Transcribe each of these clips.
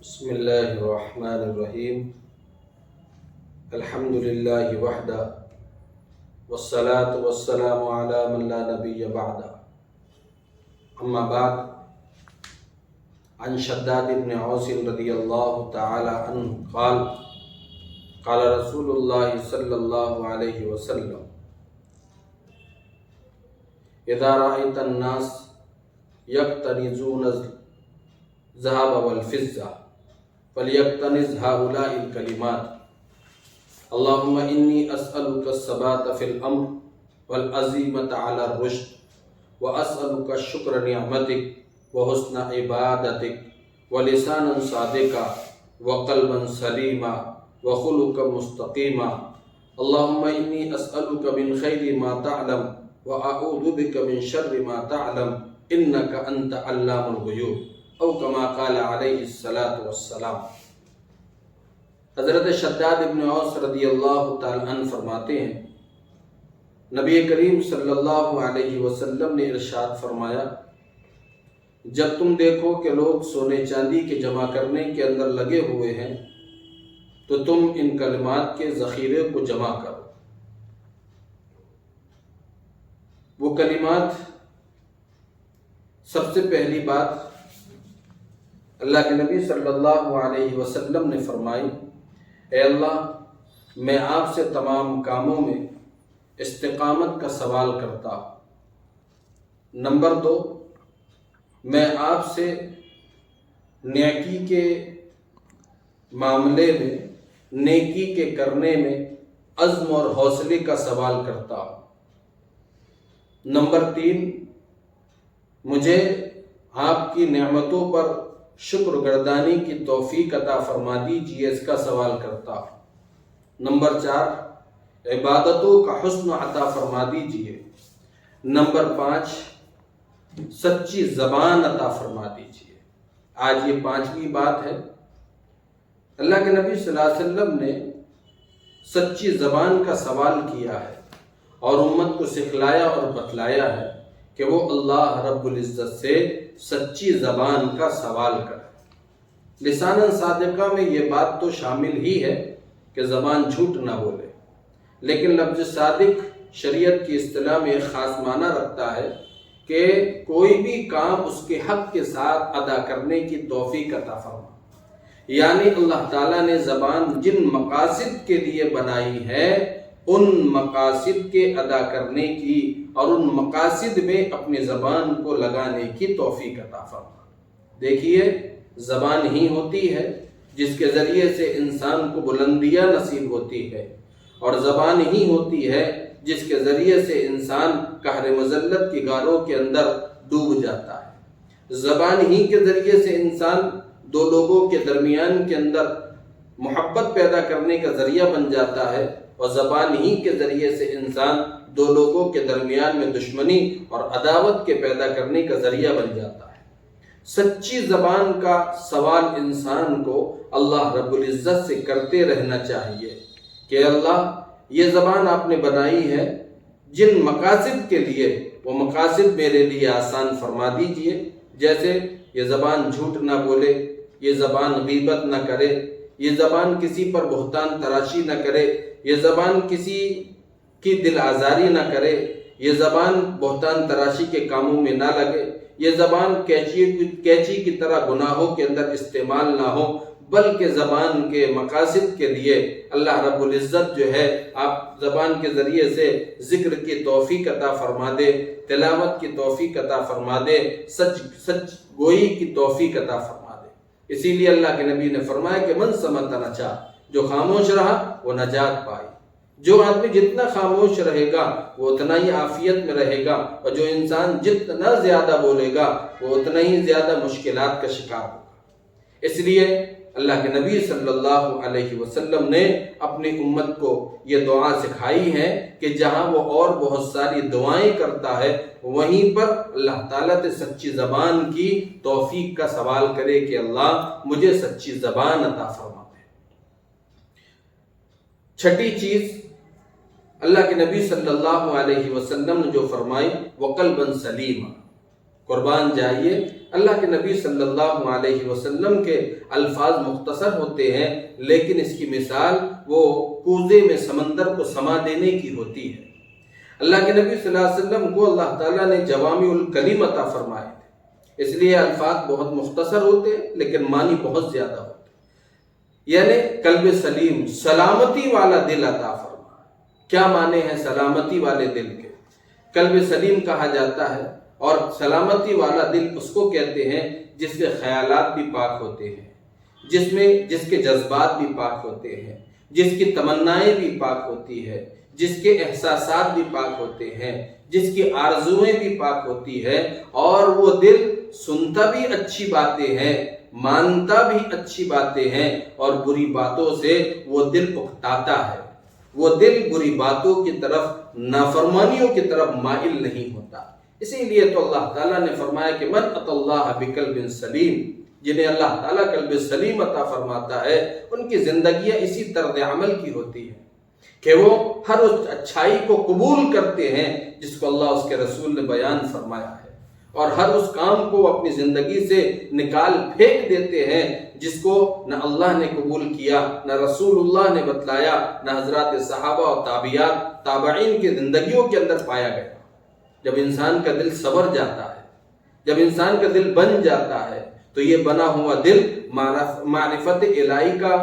بسم اللہ الرحمن الرحیم الحمد للہ وحدہ والصلاة والسلام علی من لا نبی بعدہ اما بعد عن شداد بن اوس رضی اللہ تعالی عنہ قال قال رسول اللہ صلی اللہ علیہ وسلم اذا رأیت الناس یقتنزون الذهب والفضة فلیقتنز هؤلاء الکلمات اللہم انی اسألک الثبات فی الامر والعزیمة علی الرشد واسألک شکر نعمتک وحسن عبادتک ولسانا صادقا وقلبا سلیما وخلقا مستقیما اللہم انی اسألک من خیر ما تعلم واعوذ بک من شر ما تعلم انک انت علام الغیوب او کما قال علیہ الصلاۃ والسلام۔ حضرت شداد ابن اوس رضی اللہ تعالی عنہ فرماتے ہیں نبی کریم صلی اللہ علیہ وسلم نے ارشاد فرمایا، جب تم دیکھو کہ لوگ سونے چاندی کے جمع کرنے کے اندر لگے ہوئے ہیں تو تم ان کلمات کے ذخیرے کو جمع کرو۔ وہ کلمات، سب سے پہلی بات اللہ کے نبی صلی اللہ علیہ وسلم نے فرمائی، اے اللہ میں آپ سے تمام کاموں میں استقامت کا سوال کرتا ہوں۔ نمبر 2، میں آپ سے نیکی کے معاملے میں، نیکی کے کرنے میں عزم اور حوصلے کا سوال کرتا ہوں۔ نمبر 3، مجھے آپ کی نعمتوں پر شکر گردانی کی توفیق عطا فرما دیجیے، اس کا سوال کرتا ہوں۔ نمبر 4، عبادتوں کا حسن عطا فرما دیجیے۔ نمبر 5، سچی زبان عطا فرما دیجیے۔ آج یہ 5ویں بات ہے۔ اللہ کے نبی صلی اللہ علیہ وسلم نے سچی زبان کا سوال کیا ہے اور امت کو سکھلایا اور بتلایا ہے کہ وہ اللہ رب العزت سے سچی زبان کا سوال کرے۔ لسانا صادقہ میں یہ بات تو شامل ہی ہے کہ زبان جھوٹ نہ بولے، لیکن لفظ صادق شریعت کی اصطلاح میں ایک خاص معنی رکھتا ہے کہ کوئی بھی کام اس کے حق کے ساتھ ادا کرنے کی توفیق عطا فرما۔ یعنی اللہ تعالیٰ نے زبان جن مقاصد کے لیے بنائی ہے ان مقاصد کے ادا کرنے کی اور ان مقاصد میں اپنی زبان کو لگانے کی توفیق عطا فرما۔ دیکھیے، زبان ہی ہوتی ہے جس کے ذریعے سے انسان کو بلندیاں نصیب ہوتی ہے، اور زبان ہی ہوتی ہے جس کے ذریعے سے انسان قہر مذلت کی غاروں کے اندر ڈوب جاتا ہے۔ زبان ہی کے ذریعے سے انسان دو لوگوں کے درمیان کے اندر محبت پیدا کرنے کا ذریعہ بن جاتا ہے، اور زبان ہی کے ذریعے سے انسان دو لوگوں کے درمیان میں دشمنی اور عداوت کے پیدا کرنے کا ذریعہ بن جاتا ہے۔ سچی زبان کا سوال انسان کو اللہ رب العزت سے کرتے رہنا چاہیے کہ اللہ یہ زبان آپ نے بنائی ہے، جن مقاصد کے لیے وہ مقاصد میرے لیے آسان فرما دیجئے۔ جیسے یہ زبان جھوٹ نہ بولے، یہ زبان غیبت نہ کرے، یہ زبان کسی پر بہتان تراشی نہ کرے، یہ زبان کسی کی دل آزاری نہ کرے، یہ زبان بہتان تراشی کے کاموں میں نہ لگے، یہ زبان کیچی کی طرح گناہوں کے اندر استعمال نہ ہو، بلکہ زبان کے مقاصد کے لیے اللہ رب العزت جو ہے آپ زبان کے ذریعے سے ذکر کی توفیق عطا فرما دے، تلاوت کی توفیق عطا فرما دے، سچ گوئی کی توفیق عطا فرما دے۔ اسی لیے اللہ کے نبی نے فرمایا کہ من صمت نجا، جو خاموش رہا وہ نجات پائی۔ جو آدمی جتنا خاموش رہے گا وہ اتنا ہی عافیت میں رہے گا، اور جو انسان جتنا زیادہ بولے گا وہ اتنا ہی زیادہ مشکلات کا شکار ہوگا۔ اس لیے اللہ کے نبی صلی اللہ علیہ وسلم نے اپنی امت کو یہ دعا سکھائی ہے کہ جہاں وہ اور بہت ساری دعائیں کرتا ہے وہیں پر اللہ تعالیٰ سے سچی زبان کی توفیق کا سوال کرے کہ اللہ مجھے سچی زبان عطا فرما دے۔ چھٹی چیز اللہ کے نبی صلی اللہ علیہ وسلم نے جو فرمائی وہ قلباً سلیما، قربان جائیے، اللہ کے نبی صلی اللہ علیہ وسلم کے الفاظ مختصر ہوتے ہیں، لیکن اس کی مثال وہ کوزے میں سمندر کو سما دینے کی ہوتی ہے۔ اللہ کے نبی صلی اللہ علیہ وسلم کو اللہ تعالیٰ نے جوامع الکلم عطا فرمائے تھے، اس لیے الفاظ بہت مختصر ہوتے ہیں لیکن معنی بہت زیادہ ہوتے ہیں۔ یعنی قلب سلیم، سلامتی والا دل عطا فرمائے۔ کیا معنی ہے سلامتی والے دل کے؟ قلب سلیم کہا جاتا ہے، اور سلامتی والا دل اس کو کہتے ہیں جس کے خیالات بھی پاک ہوتے ہیں، جس کے جذبات بھی پاک ہوتے ہیں، جس کی تمنائیں بھی پاک ہوتی ہے، جس کے احساسات بھی پاک ہوتے ہیں، جس کی آرزویں بھی پاک ہوتی ہے، اور وہ دل سنتا بھی اچھی باتیں ہیں، مانتا بھی اچھی باتیں ہیں، اور بری باتوں سے وہ دل اکتاتا ہے۔ وہ دل بری باتوں کی طرف، نافرمانیوں کی طرف مائل نہیں ہوتا۔ اسی لیے تو اللہ تعالیٰ نے فرمایا کہ من اتی اللہ بقلب سلیم، جنہیں اللہ تعالیٰ قلب سلیم عطا فرماتا ہے ان کی زندگیاں اسی طرز عمل کی ہوتی ہے کہ وہ ہر اس اچھائی کو قبول کرتے ہیں جس کو اللہ اس کے رسول نے بیان فرمایا ہے، اور ہر اس کام کو اپنی زندگی سے نکال پھینک دیتے ہیں جس کو نہ اللہ نے قبول کیا، نہ رسول اللہ نے بتلایا، نہ حضرات صحابہ اور تابعین کی زندگیوں کے اندر پایا گیا۔ جب انسان کا دل سنور جاتا ہے، جب انسان کا دل بن جاتا ہے، تو یہ بنا ہوا دل معرفت الہی کا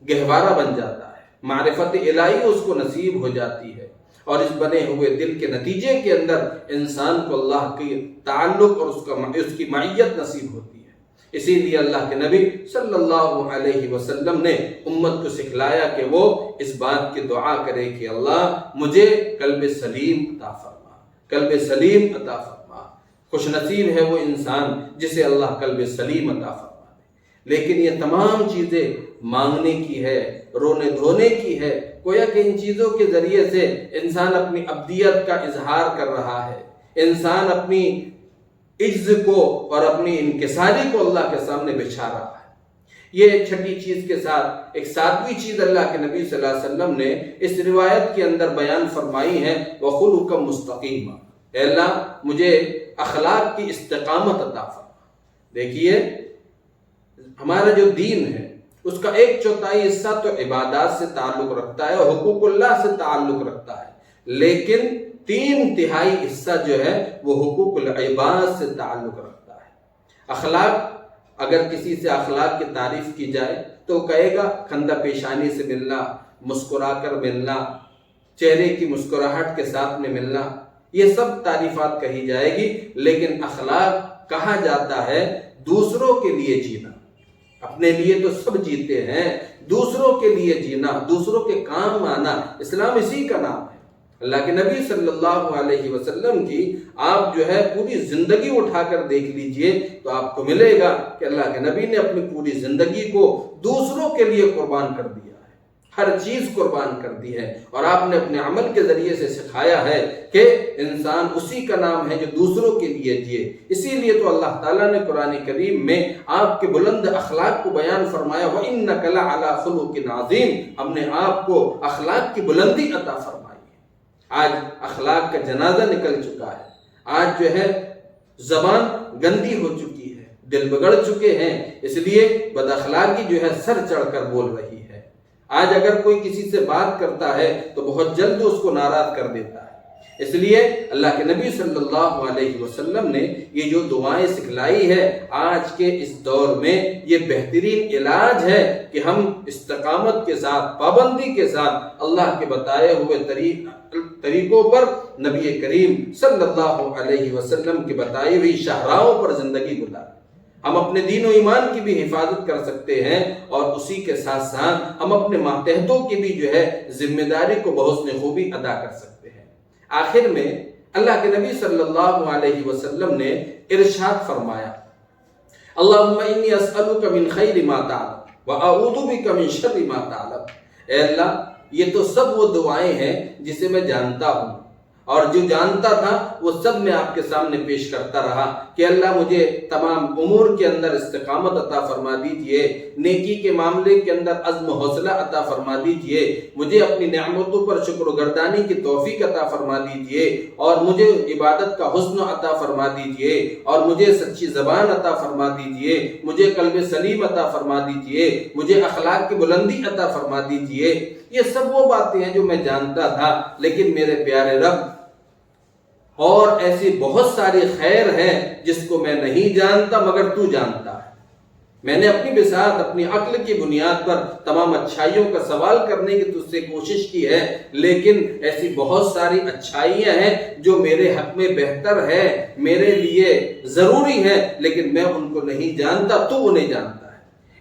گہوارہ بن جاتا ہے، معرفت الہی اس کو نصیب ہو جاتی ہے، اور اس بنے ہوئے دل کے نتیجے کے اندر انسان کو اللہ کی تعلق اور اس کی معیت نصیب ہوتی ہے۔ اسی لیے اللہ کے نبی صلی اللہ علیہ وسلم نے امت کو سکھلایا کہ وہ اس بات کی دعا کرے کہ اللہ مجھے قلب سلیم عطا فرما، قلب سلیم عطا فرما۔ خوش نصیب ہے وہ انسان جسے اللہ قلب سلیم عطا فرما دے۔ لیکن یہ تمام چیزیں مانگنے کی ہے، رونے دھونے کی ہے، گویا کہ ان چیزوں کے ذریعے سے انسان اپنی عبدیت کا اظہار کر رہا ہے، انسان اپنی عجز کو اور اپنی انکساری کو اللہ کے سامنے بچھا رہا ہے۔ یہ ایک چھٹی چیز کے ساتھ ایک ساتویں چیز اللہ کے نبی صلی اللہ علیہ وسلم نے اس روایت کے اندر بیان فرمائی ہے، وَخُلُقًا مُسْتَقِيمًا، اے اللہ مجھے اخلاق کی استقامت عطا فرما۔ دیکھیے ہمارا جو دین ہے اس کا 1/4 حصہ تو عبادات سے تعلق رکھتا ہے اور حقوق اللہ سے تعلق رکھتا ہے، لیکن 3/3 حصہ جو ہے وہ حقوق العباد سے تعلق رکھتا ہے۔ اخلاق، اگر کسی سے اخلاق کی تعریف کی جائے تو کہے گا خندہ پیشانی سے ملنا، مسکرا کر ملنا، چہرے کی مسکراہٹ کے ساتھ میں ملنا، یہ سب تعریفات کہی جائے گی، لیکن اخلاق کہا جاتا ہے دوسروں کے لیے جینا۔ اپنے لیے تو سب جیتے ہیں، دوسروں کے لیے جینا، دوسروں کے کام آنا، اسلام اسی کا نام ہے۔ اللہ کے نبی صلی اللہ علیہ وسلم کی آپ جو ہے پوری زندگی اٹھا کر دیکھ لیجئے تو آپ کو ملے گا کہ اللہ کے نبی نے اپنی پوری زندگی کو دوسروں کے لیے قربان کر دیا ہے، ہر چیز قربان کر دی ہے، اور آپ نے اپنے عمل کے ذریعے سے سکھایا ہے کہ انسان اسی کا نام ہے جو دوسروں کے لیے جیے۔ اسی لیے تو اللہ تعالیٰ نے قرآن کریم میں آپ کے بلند اخلاق کو بیان فرمایا، وَإِنَّكَ لَعَلَىٰ خُلُقٍ عَظِيمٍ، ہم نے آپ کو اخلاق کی بلندی عطا فرمائی۔ آج اخلاق کا جنازہ نکل چکا ہے، آج جو ہے زبان گندی ہو چکی ہے، دل بگڑ چکے ہیں، اس لیے بد اخلاقی جو ہے سر چڑھ کر بول رہی ہے۔ آج اگر کوئی کسی سے بات کرتا ہے تو بہت جلد اس کو ناراض کر دیتا ہے۔ اس لیے اللہ کے نبی صلی اللہ علیہ وسلم نے یہ جو دعائیں سکھلائی ہے، آج کے اس دور میں یہ بہترین علاج ہے کہ ہم استقامت کے ساتھ، پابندی کے ساتھ اللہ کے بتائے ہوئے طریقوں پر، نبی کریم صلی اللہ علیہ وسلم کی بتائی ہوئی شاہراہوں پر زندگی گزاریں۔ ہم اپنے دین و ایمان کی بھی حفاظت کر سکتے ہیں، اور اسی کے ساتھ ساتھ ہم اپنے ماتحتوں کی بھی جو ہے ذمہ داری کو بحسن خوبی ادا کر سکتے ہیں۔ آخر میں اللہ کے نبی صلی اللہ علیہ وسلم نے ارشاد فرمایا، اللہم انی اسألک من خیر ما تعلم واعوذ بک من شر ما تعلم، اے اللہ یہ تو سب وہ دعائیں ہیں جسے میں جانتا ہوں، اور جو جانتا تھا وہ سب میں آپ کے سامنے پیش کرتا رہا کہ اللہ مجھے تمام امور کے اندر استقامت عطا فرما دیجئے، نیکی کے معاملے کے اندر عزم و حوصلہ عطا فرما دیجئے، مجھے اپنی نعمتوں پر شکر و گردانی کی توفیق عطا فرما دیجئے، اور مجھے عبادت کا حسن عطا فرما دیجئے، اور مجھے سچی زبان عطا فرما دیجئے، مجھے قلب سلیم عطا فرما دیجئے، مجھے اخلاق کی بلندی عطا فرما دیجئے۔ یہ سب وہ باتیں ہیں جو میں جانتا تھا، لیکن میرے پیارے رب اور ایسی بہت ساری خیر ہے جس کو میں نہیں جانتا مگر تو جانتا ہے۔ میں نے اپنی بساط اپنی عقل کی بنیاد پر تمام اچھائیوں کا سوال کرنے کی تجھ سے کوشش کی ہے، لیکن ایسی بہت ساری اچھائیاں ہیں جو میرے حق میں بہتر ہے، میرے لیے ضروری ہے، لیکن میں ان کو نہیں جانتا، تو انہیں جانتا ہے۔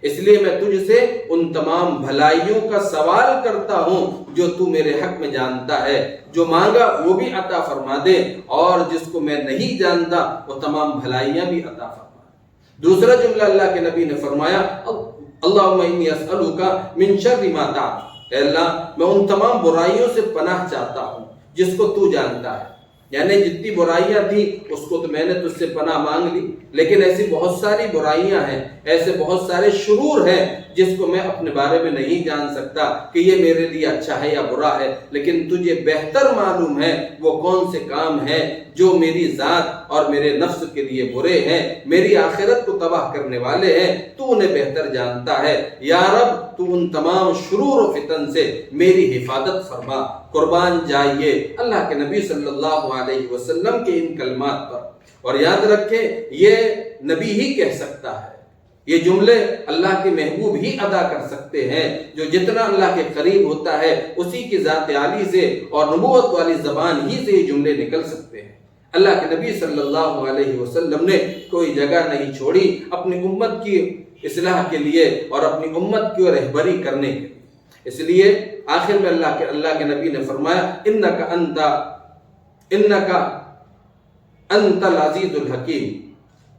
اس لیے میں تجھ سے ان تمام بھلائیوں کا سوال کرتا ہوں جو تو میرے حق میں جانتا ہے، جو مانگا وہ بھی عطا فرما دے، اور جس کو میں نہیں جانتا وہ تمام بھلائیاں بھی عطا فرما دے۔ دوسرا جملہ اللہ کے نبی نے فرمایا، اللہم انی اسألک من شر ما تعلم، اے اللہ میں ان تمام برائیوں سے پناہ چاہتا ہوں جس کو تو جانتا ہے۔ یعنی جتنی برائیاں تھیں اس کو تو میں نے تجھ سے پناہ مانگ لی، لیکن ایسی بہت ساری برائیاں ہیں، ایسے بہت سارے شرور ہیں جس کو میں اپنے بارے میں نہیں جان سکتا کہ یہ میرے لیے اچھا ہے یا برا ہے، لیکن تجھے بہتر معلوم ہے وہ کون سے کام ہیں جو میری ذات اور میرے نفس کے لیے برے ہیں، میری آخرت کو تباہ کرنے والے ہیں، تو انہیں بہتر جانتا ہے۔ یا رب تو ان تمام شرور و فتن سے میری حفاظت فرما۔ قربان جائیے اللہ کے نبی صلی اللہ علیہ وسلم کے ان کلمات پر، اور یاد رکھیں یہ نبی ہی کہہ سکتا ہے، یہ جملے اللہ کے محبوب ہی ادا کر سکتے ہیں، جو جتنا اللہ کے قریب ہوتا ہے اسی کی ذات عالی سے اور نبوت والی زبان ہی سے یہ جملے نکل سکتے ہیں۔ اللہ کے نبی صلی اللہ علیہ وسلم نے کوئی جگہ نہیں چھوڑی اپنی امت کی اصلاح کے لیے اور اپنی امت کی رہبری کرنے کے لیے۔ اس لیے آخر میں اللہ کے نبی نے فرمایا، انکا انت العزیز الحکیم،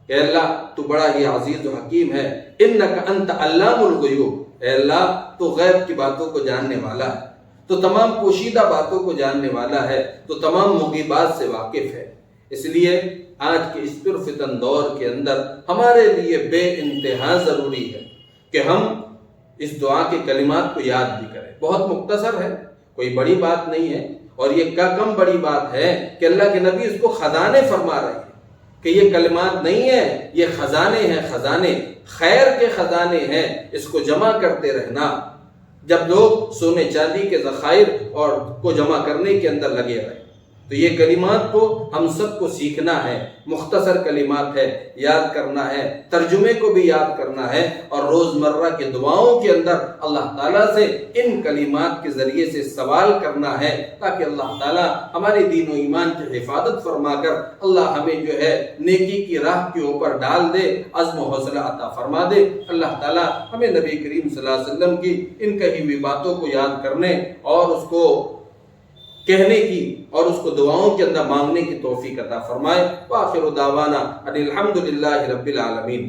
اے اللہ تو بڑا ہی عزیز و حکیم ہے۔ انکا انت علام الغیوب، اے اللہ تو غیب کی باتوں کو جاننے والا ہے، تو تمام پوشیدہ باتوں کو جاننے والا ہے، تو تمام مغیبات سے واقف ہے۔ اس لیے آج کے اس پرفتن دور کے اندر ہمارے لیے بے انتہا ضروری ہے کہ ہم اس دعا کے کلمات کو یاد بھی کریں۔ بہت مختصر ہے، کوئی بڑی بات نہیں ہے، اور یہ کم بڑی بات ہے کہ اللہ کے نبی اس کو خزانے فرما رہے ہیں کہ یہ کلمات نہیں ہے، یہ خزانے ہیں، خزانے خیر کے خزانے ہیں، اس کو جمع کرتے رہنا۔ جب لوگ سونے چاندی کے ذخائر اور کو جمع کرنے کے اندر لگے رہے، تو یہ کلمات کو ہم سب کو سیکھنا ہے۔ مختصر کلمات ہے، یاد کرنا ہے، ترجمے کو بھی یاد کرنا ہے، اور روزمرہ کے دعاؤں کے اندر اللہ تعالیٰ سے ان کلمات کے ذریعے سے سوال کرنا ہے، تاکہ اللہ تعالیٰ ہمارے دین و ایمان کی حفاظت فرما کر اللہ ہمیں جو ہے نیکی کی راہ کے اوپر ڈال دے، عزم و حوصلہ عطا فرما دے۔ اللہ تعالیٰ ہمیں نبی کریم صلی اللہ علیہ وسلم کی ان کہی ہوئی باتوں کو یاد کرنے اور اس کو کہنے کی اور اس کو دعاؤں کے اندر مانگنے کی توفیق عطا فرمائے۔ وآخر دعوانا ان الحمد للہ رب العالمین۔